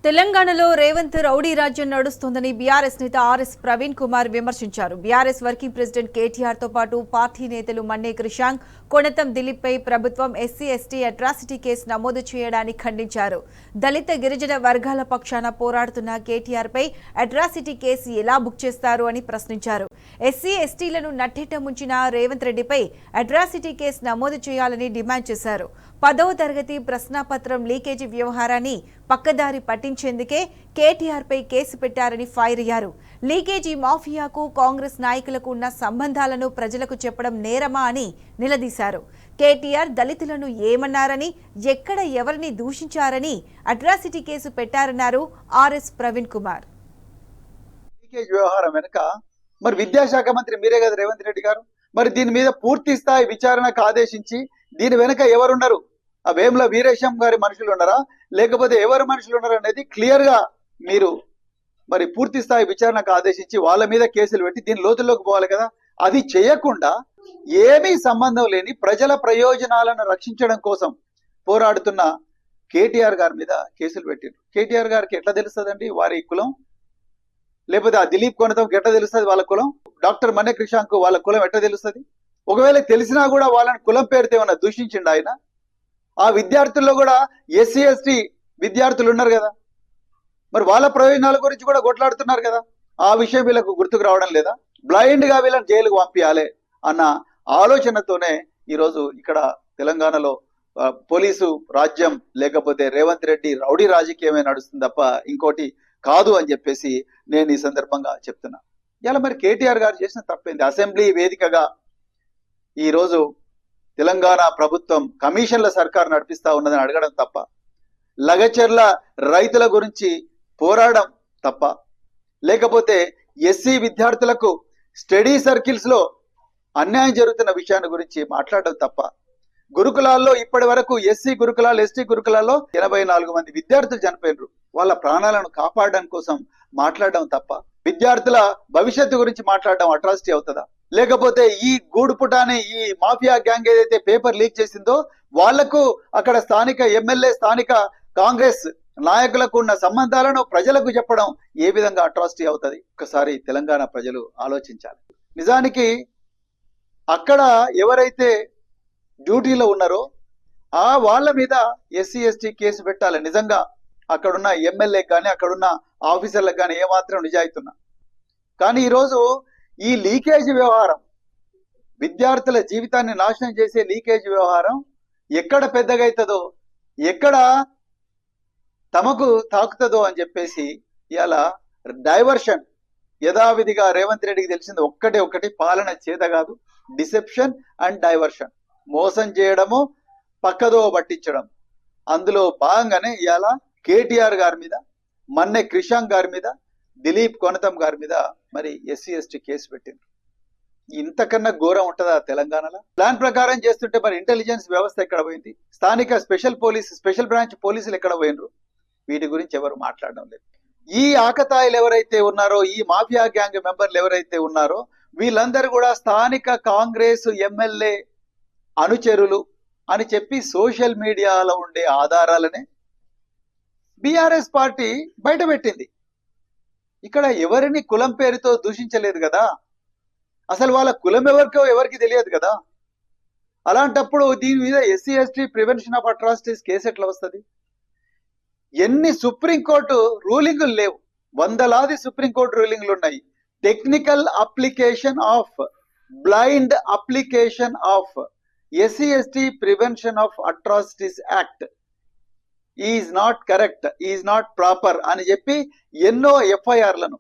తెలంగాణలో రేవంత్ రౌడీ రాజ్యం నడుస్తోందని బీఆర్ఎస్ నేత ఆర్ఎస్ ప్రవీణ్ కుమార్ విమర్శించారు. బీఆర్ఎస్ వర్కింగ్ ప్రెసిడెంట్ కేటీఆర్ తో పాటు పార్టీ నేతలు మన్నే క్రిషాంక్, కొణతం దిలీప్ పై ప్రభుత్వం ఎస్సీ ఎస్టీ అట్రాసిటీ కేసు నమోదు చేయడాన్ని ఖండించారు. దళిత గిరిజన వర్గాల పక్షాన పోరాడుతున్న కేటీఆర్ పై అట్రాసిటీ కేసు ఎలా బుక్ చేస్తారు అని ప్రశ్నించారు. ఎస్సీ ఎస్టీలను నట్టేట ముంచిన రేవంత్ రెడ్డిపై అట్రాసిటీ కేసు నమోదు చేయాలని డిమాండ్ చేశారు. 10వ తరగతి ప్రశ్నాపత్రం లీకేజీ వ్యవహారాన్ని పక్కదారి పట్టించేందుకే కేటీఆర్ పై కేసు పెట్టారని ఫైర్ అయ్యారు. లీకేజీ మాఫియాకు కాంగ్రెస్ నాయకులకు ఉన్న సంబంధాలను ప్రజలకు చెప్పడం నేరమా అని నిలదీశారు. కేటీఆర్ దళితులను ఏమన్నారని, ఎక్కడ ఎవరిని దూషించారని అట్రాసిటీ కేసు పెట్టారన్నారు ఆర్ఎస్ ప్రవీణ్ కుమార్. లీకేజ్ వ్యవహారం వెనుక మరి విద్యాశాఖ మంత్రి మీరే కదా రేవంత్ రెడ్డి గారు. మరి దీని మీద పూర్తి స్థాయి విచారణకు ఆదేశించి దీని వెనుక ఎవరున్నారు, ఆ వేముల వీరేశం గారి మనుషులు ఉన్నారా లేకపోతే ఎవరు మనుషులు ఉన్నారా అనేది క్లియర్ గా మీరు మరి పూర్తి స్థాయి విచారణకు ఆదేశించి వాళ్ళ మీద కేసులు పెట్టి దీని లోతుల్లోకి పోవాలి కదా. అది చేయకుండా ఏమీ సంబంధం లేని ప్రజల ప్రయోజనాలను రక్షించడం కోసం పోరాడుతున్న కేటీఆర్ గారి మీద కేసులు పెట్టారు. కేటీఆర్ గారికి ఎట్లా తెలుస్తుందండి వారి కులం? లేకపోతే ఆ దిలీప్ కొనతంకి ఎట్లా తెలుస్తుంది వాళ్ళ కులం? డాక్టర్ మన్నే క్రిషాంక్ వాళ్ళ కులం ఎట్లా తెలుస్తుంది? ఒకవేళ తెలిసినా కూడా వాళ్ళని కులం పేరుతో ఏమన్నా దూషించిండు ఆయన? ఆ విద్యార్థుల్లో కూడా ఎస్సీ ఎస్టీ విద్యార్థులు ఉన్నారు కదా, మరి వాళ్ళ ప్రయోజనాల గురించి కూడా కొట్లాడుతున్నారు కదా. ఆ విషయం వీళ్ళకు గుర్తుకు రావడం లేదా? బ్లైండ్ గా వీళ్ళని జైలుకు పంపించాలి అన్న ఆలోచనతోనే ఈరోజు ఇక్కడ తెలంగాణలో పోలీసు రాజ్యం లేకపోతే రేవంత్ రెడ్డి రౌడీ రాజకీయమే నడుస్తుంది తప్ప ఇంకోటి కాదు అని చెప్పేసి నేను ఈ సందర్భంగా చెప్తున్నా. ఇలా మరి కేటీఆర్ గారు చేసిన తప్పేంది? అసెంబ్లీ వేదికగా ఈరోజు తెలంగాణ ప్రభుత్వం కమిషన్ల సర్కారు నడిపిస్తా ఉన్నదని అడగడం తప్ప, లగచర్ల రైతుల గురించి పోరాడడం తప్ప, లేకపోతే ఎస్సీ విద్యార్థులకు స్టడీ సర్కిల్స్ లో అన్యాయం జరుగుతున్న విషయాన్ని గురించి మాట్లాడడం తప్ప, గురుకులాల్లో ఇప్పటి వరకు ఎస్సీ గురుకులాలు ఎస్టీ గురుకులాల్లో 84 మంది విద్యార్థులు చనిపోయినారు. వాళ్ళ ప్రాణాలను కాపాడడం కోసం మాట్లాడడం తప్ప, విద్యార్థుల భవిష్యత్తు గురించి మాట్లాడడం అట్రాసిటీ అవుతుందా? లేకపోతే ఈ గూడుపుటాని ఈ మాఫియా గ్యాంగ్ ఏదైతే పేపర్ లీక్ చేసిందో వాళ్లకు అక్కడ స్థానిక ఎమ్మెల్యే స్థానిక కాంగ్రెస్ నాయకులకు ఉన్న సంబంధాలను ప్రజలకు చెప్పడం ఏ విధంగా అట్రాసిటీ అవుతుంది? ఒకసారి తెలంగాణ ప్రజలు ఆలోచించాలి. నిజానికి అక్కడ ఎవరైతే డ్యూటీలో ఉన్నారో ఆ వాళ్ళ మీద ఎస్సీ ఎస్టీ కేసు పెట్టాలి. నిజంగా అక్కడున్న ఎమ్మెల్యే కానీ అక్కడున్న ఆఫీసర్లకు కానీ ఏమాత్రం నిజాయితీ ఉన్నా. కానీ ఈరోజు ఈ లీకేజ్ వ్యవహారం, విద్యార్థుల జీవితాన్ని నాశనం చేసే లీకేజ్ వ్యవహారం ఎక్కడ పెద్దగా అవుతుందో, ఎక్కడ తమకు తాకుతుందో అని చెప్పేసి ఇలా డైవర్షన్ యథావిధిగా రేవంత్ రెడ్డికి తెలిసింది ఒక్కటి పాలన చేత కాదు, డిసెప్షన్ అండ్ డైవర్షన్. మోసం చేయడము, పక్కదో పట్టించడం. అందులో భాగంగానే ఇవాళ కేటీఆర్ గారి మీద, మన్నే క్రిషాంక్ గారి మీద, దిలీప్ కొనతం గారి మీద మరి ఎస్సీ ఎస్టీ కేసు పెట్టింది. ఇంతకన్నా ఘోరం ఉంటుందా తెలంగాణలో? ప్లాన్ ప్రకారం చేస్తుంటే మరి ఇంటెలిజెన్స్ వ్యవస్థ ఎక్కడ పోయింది? స్థానిక స్పెషల్ బ్రాంచ్ పోలీసులు ఎక్కడ పోయినరు? వీటి గురించి ఎవరు మాట్లాడడం లేదు. ఈ ఆకతాయిలు ఎవరైతే ఉన్నారో, ఈ మాఫియా గ్యాంగ్ మెంబర్లు ఎవరైతే ఉన్నారో వీళ్ళందరూ కూడా స్థానిక కాంగ్రెస్ ఎమ్మెల్యే అనుచరులు అని చెప్పి సోషల్ మీడియాలో ఉండే ఆధారాలనే బీఆర్ఎస్ పార్టీ బయటపెట్టింది. ఇక్కడ ఎవరిని కులం పేరుతో దూషించలేదు కదా, అసలు వాళ్ళ కులం ఎవరికి తెలియదు కదా. అలాంటప్పుడు దీని మీద SC ST prevention of atrocities case ఎట్లా వస్తుంది? ఎన్ని సుప్రీంకోర్టు రూలింగులు లేవు, వందలాది సుప్రీంకోర్టు రూలింగ్లు ఉన్నాయి. Technical application of blind application of SC ST prevention of atrocities act is not correct, is not proper అని చెప్పి ఎన్నో ఎఫ్ఐఆర్లను